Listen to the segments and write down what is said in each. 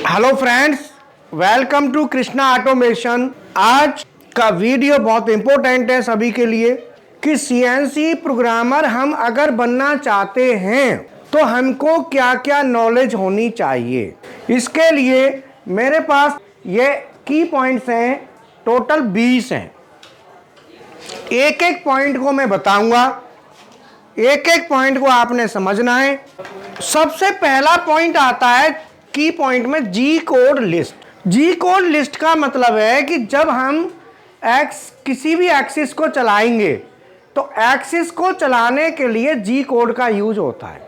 Hello friends, welcome to Krishna automation. आज का video बहुत इंपॉर्टेंट है सभी के लिए कि सीएनसी प्रोग्रामर हम अगर बनना चाहते हैं तो हमको क्या क्या नॉलेज होनी चाहिए। इसके लिए मेरे पास ये की पॉइंट्स हैं, टोटल 20 हैं। एक एक पॉइंट को मैं बताऊंगा, एक एक पॉइंट को आपने समझना है। सबसे पहला पॉइंट आता है की पॉइंट में जी कोड लिस्ट। जी कोड लिस्ट का मतलब है कि जब हम किसी भी एक्सिस को चलाएंगे तो एक्सिस को चलाने के लिए जी कोड का यूज होता है।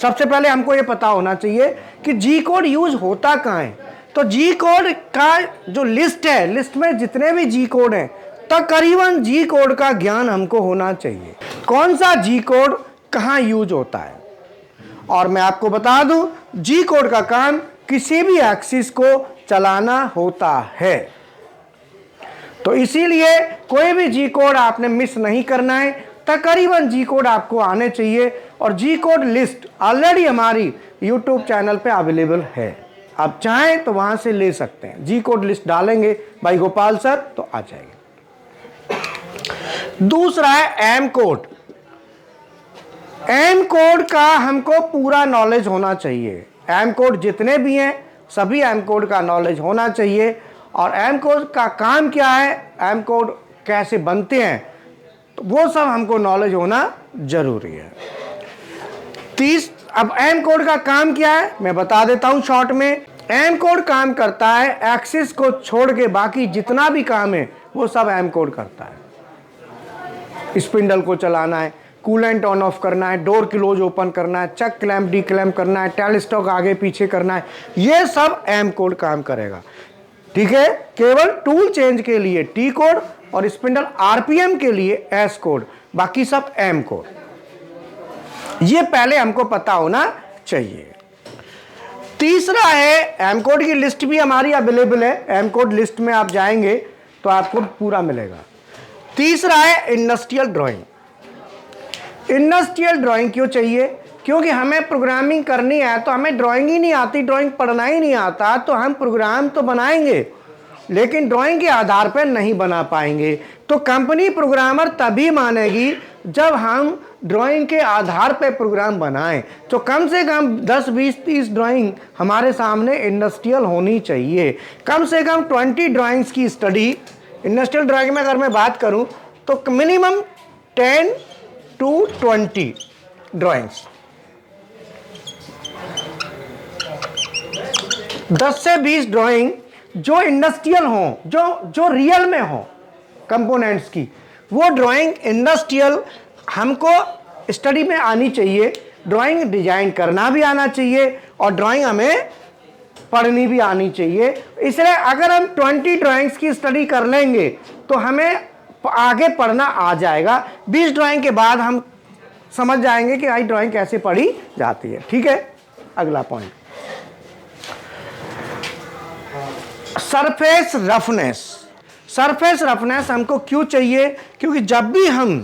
सबसे पहले हमको ये पता होना चाहिए कि जी कोड यूज होता कहाँ है। तो जी कोड का जो लिस्ट है, लिस्ट में जितने भी जी कोड हैं तकरीबन जी कोड का ज्ञान हमको होना चाहिए। कौन सा जी कोड कहाँ यूज होता है। और मैं आपको बता दूं, जी कोड का काम किसी भी एक्सिस को चलाना होता है। तो इसीलिए कोई भी जी कोड आपने मिस नहीं करना है। तकरीबन जी कोड आपको आने चाहिए और जी कोड लिस्ट ऑलरेडी हमारी यूट्यूब चैनल पे अवेलेबल है। आप चाहें तो वहां से ले सकते हैं। जी कोड लिस्ट डालेंगे भाई गोपाल सर तो आ जाएंगे। दूसरा है एम कोड। एम कोड का हमको पूरा नॉलेज होना चाहिए। एम कोड जितने भी हैं सभी एम कोड का नॉलेज होना चाहिए। और एम कोड का काम क्या है, एम कोड कैसे बनते हैं, तो वो सब हमको नॉलेज होना जरूरी है। अब एम कोड का काम क्या है मैं बता देता हूं शॉर्ट में। एम कोड काम करता है एक्सिस को छोड़ के बाकी जितना भी काम है वो सब एम कोड करता है। स्पिंडल को चलाना है, कूलेंट ऑन ऑफ करना है, डोर क्लोज ओपन करना है, चक क्लैंप डी क्लैंप करना है, टेल स्टॉक आगे पीछे करना है, ये सब एम कोड काम करेगा। ठीक है, केवल टूल चेंज के लिए टी कोड और स्पिंडल आरपीएम के लिए एस कोड, बाकी सब एम कोड। ये पहले हमको पता होना चाहिए। तीसरा है, एम कोड की लिस्ट भी हमारी अवेलेबल है। एम कोड लिस्ट में आप जाएंगे तो आपको पूरा मिलेगा। तीसरा है इंडस्ट्रियल ड्राइंग। इंडस्ट्रियल ड्राइंग क्यों चाहिए? क्योंकि हमें प्रोग्रामिंग करनी है तो हमें ड्राइंग ही नहीं आती, ड्राइंग पढ़ना ही नहीं आता, तो हम प्रोग्राम तो बनाएंगे लेकिन ड्राइंग के आधार पर नहीं बना पाएंगे। तो कंपनी प्रोग्रामर तभी मानेगी जब हम ड्राइंग के आधार पर प्रोग्राम बनाएं। तो कम से कम 10, 20, 30 ड्राइंग हमारे सामने इंडस्ट्रियल होनी चाहिए। कम से कम 20 ड्राइंग्स की स्टडी इंडस्ट्रियल ड्राइंग में अगर मैं बात करूं तो मिनिमम 10 to 20 ड्राइंग्स, 10 से 20 ड्राइंग जो इंडस्ट्रियल हो, जो रियल में हो कंपोनेंट्स की, वो ड्राइंग इंडस्ट्रियल हमको स्टडी में आनी चाहिए। ड्राइंग डिजाइन करना भी आना चाहिए और ड्राइंग हमें पढ़नी भी आनी चाहिए। इसलिए अगर हम 20 ड्राइंग्स की स्टडी कर लेंगे तो हमें आगे पढ़ना आ जाएगा। 20 ड्राइंग के बाद हम समझ जाएंगे कि आई ड्राइंग कैसे पढ़ी जाती है। ठीक है, अगला point, surface roughness. Surface roughness हमको क्यों चाहिए? क्योंकि जब भी हम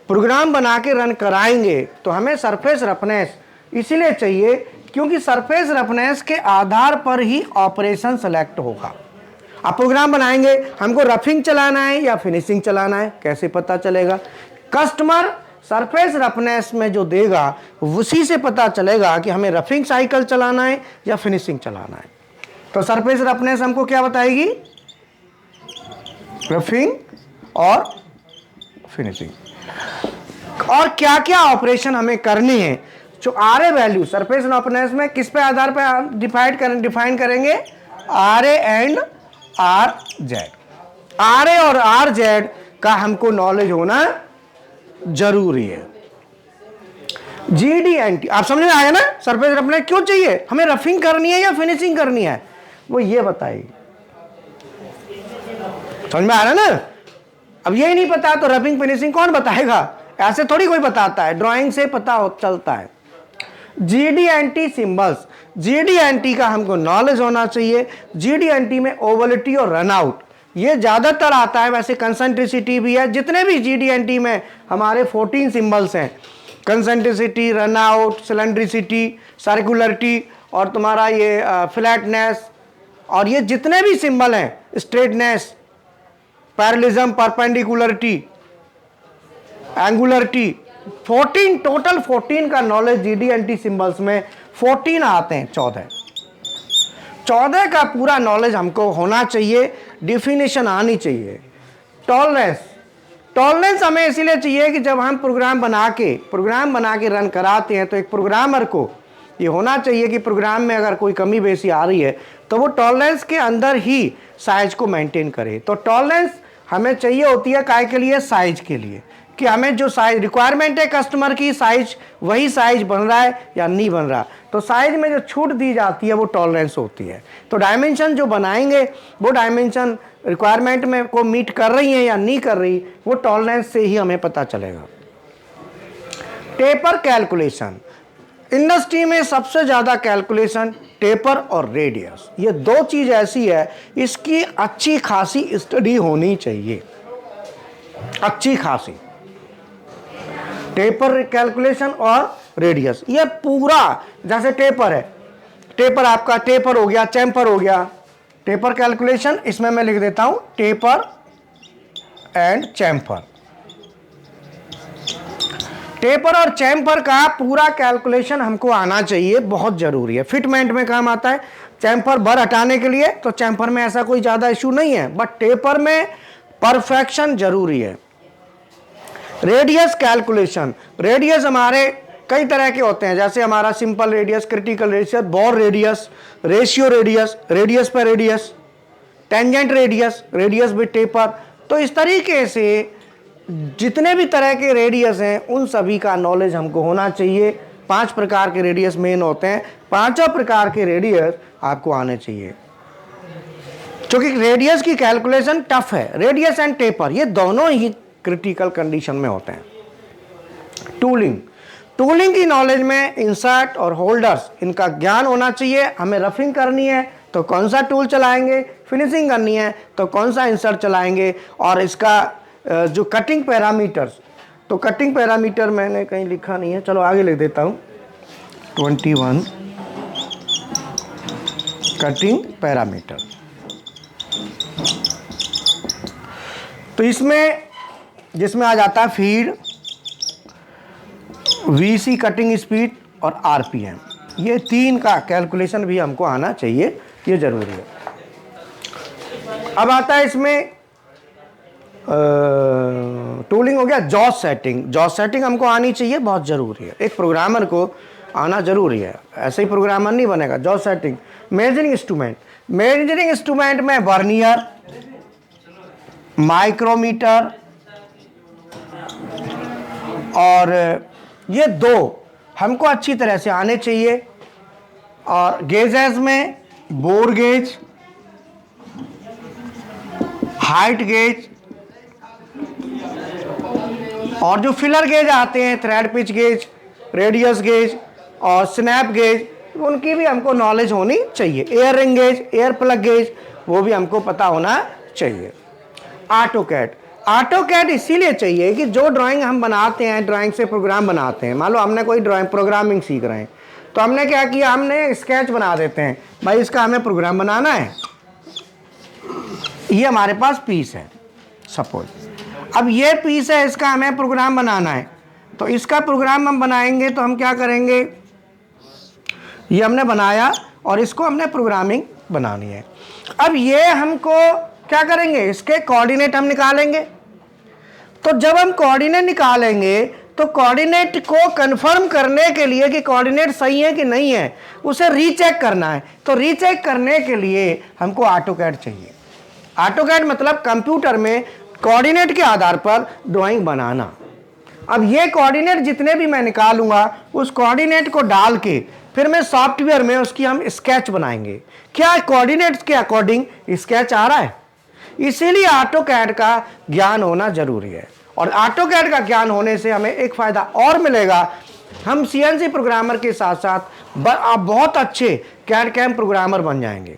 प्रोग्राम बना के रन कराएंगे तो हमें सरफेस रफनेस इसीलिए चाहिए क्योंकि सरफेस रफनेस के आधार पर ही ऑपरेशन सेलेक्ट होगा। आप प्रोग्राम बनाएंगे, हमको रफिंग चलाना है या फिनिशिंग चलाना है, कैसे पता चलेगा? कस्टमर सरफेस रफनेस में जो देगा उसी से पता चलेगा कि हमें रफिंग साइकिल चलाना है या फिनिशिंग चलाना है। तो सरफेस रफनेस हमको क्या बताएगी? रफिंग और फिनिशिंग। और क्या क्या ऑपरेशन हमें करनी है। जो आरए वैल्यू सरफेस रफनेस में किस पे आधार पर डिफाइन करेंगे? R A and R Z. R A और आर जेड का हमको नॉलेज होना जरूरी है। जीडीएनटी आप समझ में आया ना? सरफेस रफनेस क्यों चाहिए? हमें रफिंग करनी है या फिनिशिंग करनी है, वो ये बताइए। समझ में आ रहा है ना? अब यही नहीं पता तो रफिंग फिनिशिंग कौन बताएगा? ऐसे थोड़ी कोई बताता है, ड्राइंग से पता चलता है। जीडीएनटी सिंबल्स, जीडीएनटी का हमको नॉलेज होना चाहिए। जीडीएनटी में ओवलिटी और रनआउट ये ज़्यादातर आता है, वैसे कंसेंट्रिसिटी भी है। जितने भी जीडीएनटी में हमारे 14 सिंबल्स हैं, कंसेंट्रिसिटी, रनआउट, सिलेंड्रिसिटी, सर्कुलरिटी और तुम्हारा ये फ्लैटनेस और ये जितने भी सिंबल हैं, स्ट्रेटनेस, पैरेलिज्म, परपेंडिकुलरिटी, एंगुलरिटी, 14 टोटल 14 का नॉलेज GD&T सिंबल्स में 14 आते हैं, 14 का पूरा नॉलेज हमको होना चाहिए, डिफिनेशन आनी चाहिए। टॉलरेंस हमें इसीलिए चाहिए कि जब हम प्रोग्राम बना के रन कराते हैं तो एक प्रोग्रामर को ये होना चाहिए कि प्रोग्राम में अगर कोई कमी बेसी आ रही है तो वो टॉलरेंस के अंदर ही साइज को मेंटेन करे। तो टॉलरेंस हमें चाहिए होती है काय के लिए, साइज के लिए, कि हमें जो साइज रिक्वायरमेंट है कस्टमर की, साइज वही साइज बन रहा है या नहीं बन रहा। तो साइज में जो छूट दी जाती है वो टॉलरेंस होती है। तो डायमेंशन जो बनाएंगे वो डायमेंशन रिक्वायरमेंट में को मीट कर रही है या नहीं कर रही, वो टॉलरेंस से ही हमें पता चलेगा। टेपर कैलकुलेशन, इंडस्ट्री में सबसे ज़्यादा कैलकुलेशन टेपर और रेडियस, ये दो चीज़ ऐसी है इसकी अच्छी खासी स्टडी होनी चाहिए, अच्छी खासी। टेपर कैलकुलेशन और रेडियस, ये पूरा जैसे टेपर है, टेपर आपका टेपर हो गया, चैम्फर हो गया। टेपर कैलकुलेशन इसमें मैं लिख देता हूं टेपर एंड चैम्फर। टेपर और चैम्फर का पूरा कैलकुलेशन हमको आना चाहिए, बहुत जरूरी है। फिटमेंट में काम आता है, चैम्फर भर हटाने के लिए, तो चैम्फर में ऐसा कोई ज्यादा इशू नहीं है, बट टेपर में परफेक्शन जरूरी है। रेडियस कैलकुलेशन, रेडियस हमारे कई तरह के होते हैं, जैसे हमारा simple radius, critical radius, bore radius, ratio radius, radius पर radius, tangent radius, radius with taper. तो इस तरीके से जितने भी तरह के रेडियस हैं उन सभी का नॉलेज हमको होना चाहिए। 5 प्रकार के रेडियस मेन होते हैं, 5 प्रकार के रेडियस आपको आने चाहिए, क्योंकि रेडियस की कैलकुलेशन टफ है। रेडियस एंड टेपर ये दोनों ही क्रिटिकल कंडीशन में होते हैं। टूलिंग की नॉलेज में इंसर्ट और होल्डर्स, इनका ज्ञान होना चाहिए। हमें रफिंग करनी है तो कौन सा टूल चलाएंगे, फिनिशिंग करनी है तो कौन सा इंसर्ट चलाएंगे, और इसका जो कटिंग पैरामीटर्स, तो कटिंग पैरामीटर मैंने कहीं लिखा नहीं है, चलो आगे लिख देता हूँ। 21 कटिंग पैरामीटर। तो इसमें जिसमें आ जाता है फीड, VC कटिंग स्पीड और RPM, ये 3 का कैलकुलेशन भी हमको आना चाहिए, ये जरूरी है। अब आता है इसमें टूलिंग हो गया। जॉस सेटिंग हमको आनी चाहिए, बहुत ज़रूरी है, एक प्रोग्रामर को आना ज़रूरी है, ऐसे ही प्रोग्रामर नहीं बनेगा। Jaws setting. मेजरिंग इंस्ट्रूमेंट में वर्नियर, माइक्रोमीटर और ये 2 हमको अच्छी तरह से आने चाहिए। और गेजेस में बोर गेज, हाइट गेज, और जो फिलर गेज आते हैं thread pitch gauge, radius gauge और स्नैप गेज, उनकी भी हमको नॉलेज होनी चाहिए। Air ring gauge, air plug gauge, वो भी हमको पता होना चाहिए। ऑटोकैड इसीलिए चाहिए कि जो ड्राइंग हम बनाते हैं, ड्राइंग से प्रोग्राम बनाते हैं, मान लो हमने कोई ड्राइंग प्रोग्रामिंग सीख रहे हैं तो हमने क्या किया, हमने स्केच बना देते हैं, भाई इसका हमें प्रोग्राम बनाना है। ये हमारे पास पीस है सपोज, अब ये पीस है, इसका हमें प्रोग्राम बनाना है। तो इसका प्रोग्राम हम बनाएंगे तो हम क्या करेंगे, ये हमने बनाया और इसको हमने प्रोग्रामिंग बनानी है। अब ये हमको क्या करेंगे, इसके कोऑर्डिनेट हम निकालेंगे। तो जब हम कोऑर्डिनेट निकालेंगे तो कोऑर्डिनेट को कंफर्म करने के लिए कि कोऑर्डिनेट सही है कि नहीं है, उसे रीचेक करना है। तो रीचेक करने के लिए हमको ऑटोकैड चाहिए। ऑटोकैड मतलब कंप्यूटर में कोऑर्डिनेट के आधार पर ड्राइंग बनाना। अब ये कोऑर्डिनेट जितने भी मैं निकालूंगा, उस कोऑर्डिनेट को डाल के फिर मैं सॉफ्टवेयर में उसकी हम स्केच बनाएंगे। क्या कोऑर्डिनेट्स के अकॉर्डिंग स्केच आ रहा है? इसीलिए ऑटोकैड का ज्ञान होना जरूरी है। और ऑटोकैड का ज्ञान होने से हमें एक फायदा और मिलेगा, हम CNC प्रोग्रामर के साथ साथ आप बहुत अच्छे कैड कैम प्रोग्रामर बन जाएंगे,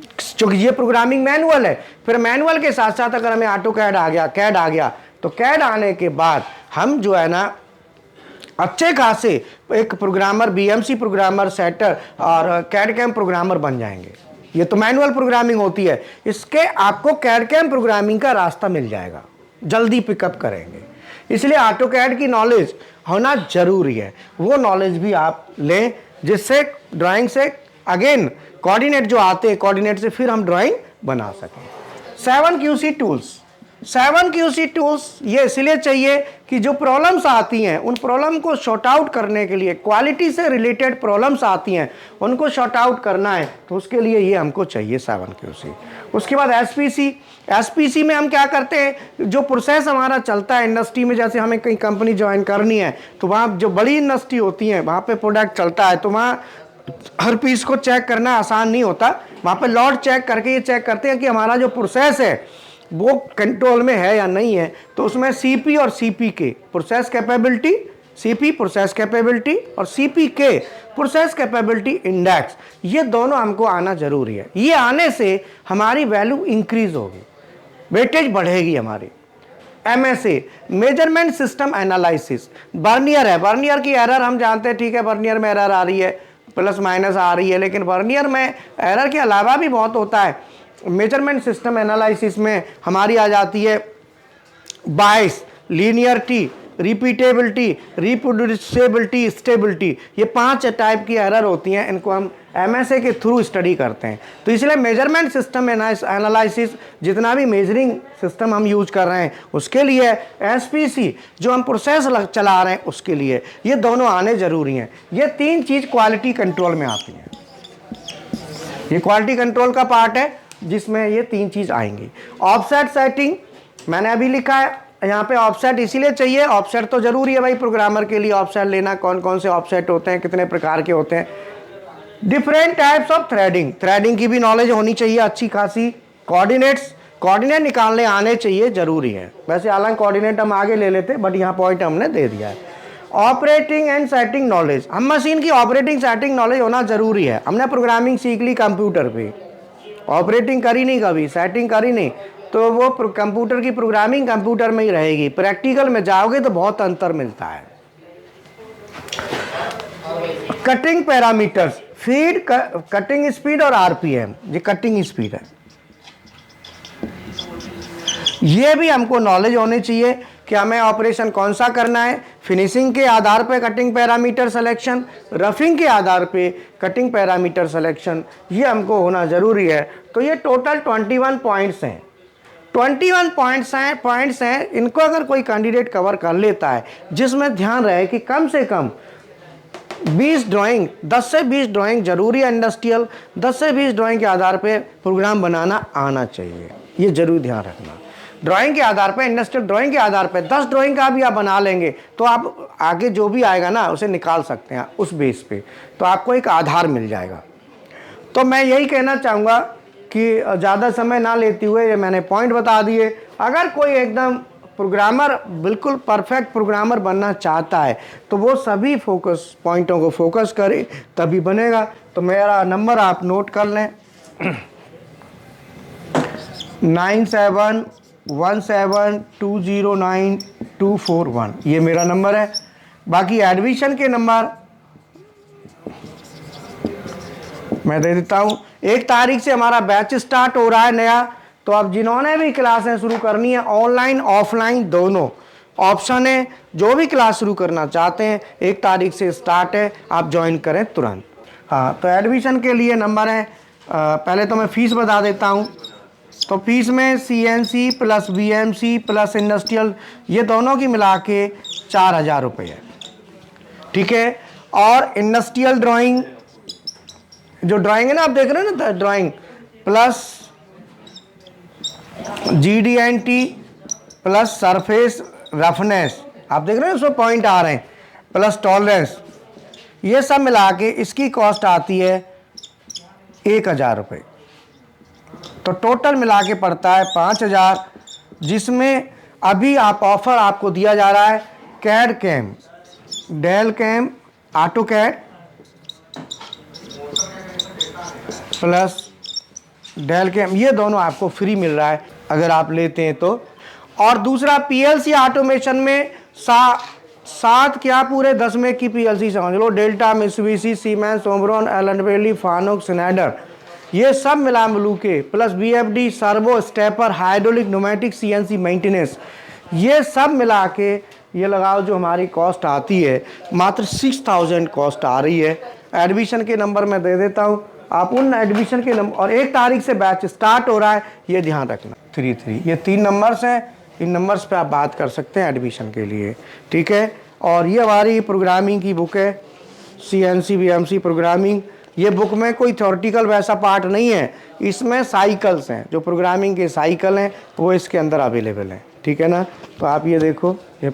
क्योंकि ये प्रोग्रामिंग मैनुअल है। फिर मैनुअल के साथ साथ अगर हमें ऑटोकैड आ गया, कैड आ गया, तो कैड आने के बाद हम जो है ना अच्छे खासे एक प्रोग्रामर, बीएमसी प्रोग्रामर, सेटर और कैड कैम प्रोग्रामर बन जाएंगे। ये तो मैनुअल प्रोग्रामिंग होती है, इसके आपको कैड कैम प्रोग्रामिंग का रास्ता मिल जाएगा, जल्दी पिकअप करेंगे। इसलिए ऑटो कैड की नॉलेज होना जरूरी है, वो नॉलेज भी आप लें जिससे ड्राइंग से अगेन कोऑर्डिनेट जो आते हैं, कोऑर्डिनेट से फिर हम ड्राइंग बना सकें। 7QC टूल्स, 7QC टूल्स ये इसलिए चाहिए कि जो प्रॉब्लम्स आती हैं उन प्रॉब्लम को शॉर्ट आउट करने के लिए, क्वालिटी से रिलेटेड प्रॉब्लम्स आती हैं उनको शॉर्ट आउट करना है तो उसके लिए ये हमको चाहिए 7QC। उसके बाद एसपीसी में हम क्या करते हैं, जो प्रोसेस हमारा चलता है इंडस्ट्री में, जैसे हमें कहीं कंपनी ज्वाइन करनी है तो वहाँ जो बड़ी इंडस्ट्री होती है वहाँ पे प्रोडक्ट चलता है तो वहाँ हर पीस को चेक करना आसान नहीं होता। वहाँ पे लॉट चेक करके ये चेक करते हैं कि हमारा जो प्रोसेस है वो कंट्रोल में है या नहीं है। तो उसमें सीपी और CPK process capability, CP process capability और सीपीके प्रोसेस कैपेबिलिटी इंडेक्स, ये दोनों हमको आना जरूरी है। ये आने से हमारी वैल्यू इंक्रीज होगी, वेटेज बढ़ेगी हमारी। MSA measurement system analysis, vernier है, बर्नियर की एरर हम जानते हैं, ठीक है बर्नियर में एरर आ रही है, प्लस माइनस आ रही है, लेकिन बर्नियर में एरर के अलावा भी बहुत होता है। मेजरमेंट सिस्टम एनालिसिस में हमारी आ जाती है बायस, लीनियरिटी, रिपीटेबिलिटी, रिप्रोड्यूसिबिलिटी, स्टेबिलिटी, ये 5 टाइप की एरर होती हैं, इनको हम MSA के थ्रू स्टडी करते हैं। तो इसलिए मेजरमेंट सिस्टम एनालिसिस, जितना भी मेजरिंग सिस्टम हम यूज कर रहे हैं उसके लिए, SPC जो हम प्रोसेस चला रहे हैं उसके लिए, ये दोनों आने जरूरी हैं। ये 3 चीज़ क्वालिटी कंट्रोल में आती हैं, ये क्वालिटी कंट्रोल का पार्ट है जिसमें ये 3 चीज़ आएंगी। ऑफसेट सेटिंग मैंने अभी लिखा है यहाँ पे, ऑफसेट इसीलिए चाहिए, ऑफसेट तो जरूरी है भाई प्रोग्रामर के लिए, ऑफसेट लेना, कौन कौन से ऑफसेट होते हैं, कितने प्रकार के होते हैं। Different types of threading, threading की भी नॉलेज होनी चाहिए अच्छी खासी। कोऑर्डिनेट निकालने आने चाहिए, जरूरी है। वैसे हालांकि कोऑर्डिनेट हम आगे ले लेते, बट यहाँ पॉइंट हमने दे दिया है। ऑपरेटिंग एंड सेटिंग नॉलेज, हम मशीन की ऑपरेटिंग सेटिंग नॉलेज होना जरूरी है। हमने प्रोग्रामिंग सीख ली कंप्यूटर पे, ऑपरेटिंग करी नहीं कभी, सेटिंग करी नहीं, तो वो कंप्यूटर की प्रोग्रामिंग कंप्यूटर में ही रहेगी। प्रैक्टिकल में जाओगे तो बहुत अंतर मिलता है। Cutting parameters, feed, cutting speed और RPM, ये कटिंग स्पीड है, ये भी हमको नॉलेज होनी चाहिए कि हमें ऑपरेशन कौन सा करना है। फिनिशिंग के आधार पे कटिंग पैरामीटर सिलेक्शन, रफिंग के आधार पे कटिंग पैरामीटर सिलेक्शन, ये हमको होना ज़रूरी है। तो ये टोटल 21 पॉइंट्स हैं, 21 पॉइंट्स हैं। इनको अगर कोई कैंडिडेट कवर कर लेता है, जिसमें ध्यान रहे कि कम से कम 20 ड्राइंग, 10 से 20 ड्राइंग जरूरी है इंडस्ट्रियल, 10 से 20 ड्राइंग के आधार पे प्रोग्राम बनाना आना चाहिए, ये जरूर ध्यान रखना। ड्राइंग के आधार पे, इंडस्ट्रियल ड्राइंग के आधार पे 10 ड्राइंग का भी आप बना लेंगे तो आप आगे जो भी आएगा ना उसे निकाल सकते हैं उस बेस पे, तो आपको एक आधार मिल जाएगा। तो मैं यही कहना चाहूँगा कि ज़्यादा समय ना लेते हुए ये मैंने पॉइंट बता दिए। अगर कोई एकदम प्रोग्रामर, बिल्कुल परफेक्ट प्रोग्रामर बनना चाहता है तो वो सभी फोकस पॉइंटों को फोकस करे तभी बनेगा। तो मेरा नंबर आप नोट कर लें 9717209241, ये मेरा नंबर है। बाकी एडमिशन के नंबर मैं दे देता हूँ। 1 तारीख से हमारा बैच स्टार्ट हो रहा है नया, तो अब जिन्होंने भी क्लासें शुरू करनी है, ऑनलाइन ऑफलाइन दोनों ऑप्शन है, जो भी क्लास शुरू करना चाहते हैं 1 तारीख से स्टार्ट है, आप ज्वाइन करें तुरंत। हाँ, तो एडमिशन के लिए नंबर है, पहले तो मैं फ़ीस बता देता हूँ। तो फीस में CNC plus BMC plus industrial, ये दोनों की मिला के 4000 रुपये है, ठीक है। और इंडस्ट्रियल ड्राइंग, जो ड्राइंग है ना आप देख रहे हैं ना, drawing plus GD&T plus surface roughness, आप देख रहे हैं उसमें पॉइंट आ रहे हैं, प्लस टॉलरेंस, ये सब मिला के इसकी कॉस्ट आती है 1000 रुपये। तो टोटल मिला के पड़ता है 5000, जिसमें अभी आप ऑफर आपको दिया जा रहा है CAD CAM, Delcam, AutoCAD plus Delcam, ये दोनों आपको फ्री मिल रहा है अगर आप लेते हैं तो। और दूसरा PLC ऑटोमेशन में 7 क्या पूरे 10 में की पीएलसी समझ लो। Delta, Mitsubishi, Siemens, Omron, Allen, Fanuc, Schneider, ये सब मिला मिलू के, plus VFD, servo, stepper, hydraulic, pneumatic, CNC maintenance, ये सब मिला के ये लगाओ जो हमारी कॉस्ट आती है मात्र 6000 कॉस्ट आ रही है। एडमिशन के नंबर मैं दे देता हूँ, आप उन एडमिशन के नंबर, और 1 तारीख से बैच स्टार्ट हो रहा है, ये ध्यान रखना। 33 ये 3 नंबर्स हैं, इन नंबर्स पे आप बात कर सकते हैं एडमिशन के लिए, ठीक है। और ये हमारी प्रोग्रामिंग की बुक है, सीएनसी बीएमसी प्रोग्रामिंग। ये बुक में कोई थ्योरेटिकल वैसा पार्ट नहीं है, इसमें साइकिल्स हैं, जो प्रोग्रामिंग के साइकिल हैं वो इसके अंदर अवेलेबल हैं, ठीक है ना। तो आप ये देखो, ये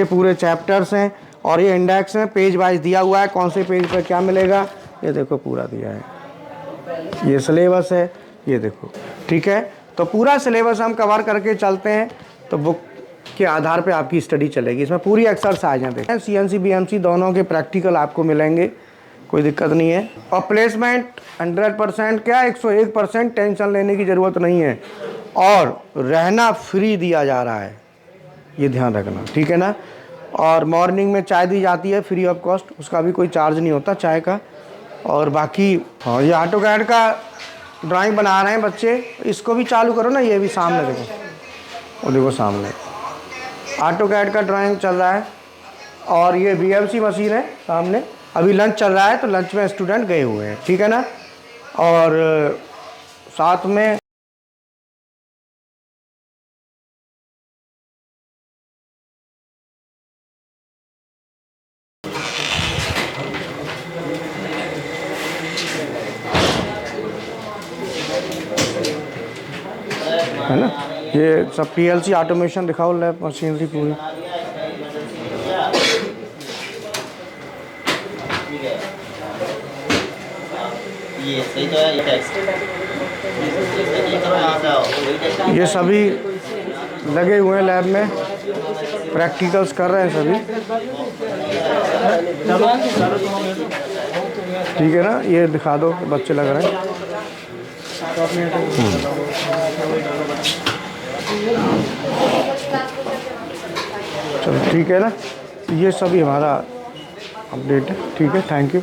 पूरे चैप्टर्स हैं और ये इंडेक्स में पेज वाइज दिया हुआ है, कौन से पेज पर क्या मिलेगा, ये देखो पूरा दिया है। ये सिलेबस है, ये देखो, ठीक है। तो पूरा सिलेबस हम कवर करके चलते हैं, तो बुक के आधार पे आपकी स्टडी चलेगी। इसमें पूरी एक्सरसाइज हैं, देखें सीएनसी बीएमसी दोनों के प्रैक्टिकल आपको मिलेंगे, कोई दिक्कत नहीं है। और प्लेसमेंट 100% क्या 101%, टेंशन लेने की ज़रूरत नहीं है। और रहना फ्री दिया जा रहा है, ये ध्यान रखना, ठीक है ना। और मॉर्निंग में चाय दी जाती है फ्री ऑफ कॉस्ट, उसका भी कोई चार्ज नहीं होता चाय का। और बाकी हाँ, ये ऑटोकैड का ड्राइंग बना रहे हैं बच्चे, इसको भी चालू करो ना, ये भी सामने देखो, वो देखो सामने ऑटोकैड का ड्राइंग चल रहा है। और ये बीएमसी मशीन है सामने, अभी लंच चल रहा है तो लंच में स्टूडेंट गए हुए हैं, ठीक है ना। और साथ में है ना, ये सब पीएलसी ऑटोमेशन दिखाओ, लैब मशीनरी पूरी। ये सही तो है, ये टेक्स्ट ये सभी लगे हुए हैं लैब में, प्रैक्टिकल्स कर रहे हैं सभी, ठीक है ना। ये दिखा दो, बच्चे लग रहे हैं। चलो ठीक है ना, ये सभी हमारा अपडेट है, ठीक है। Thank you.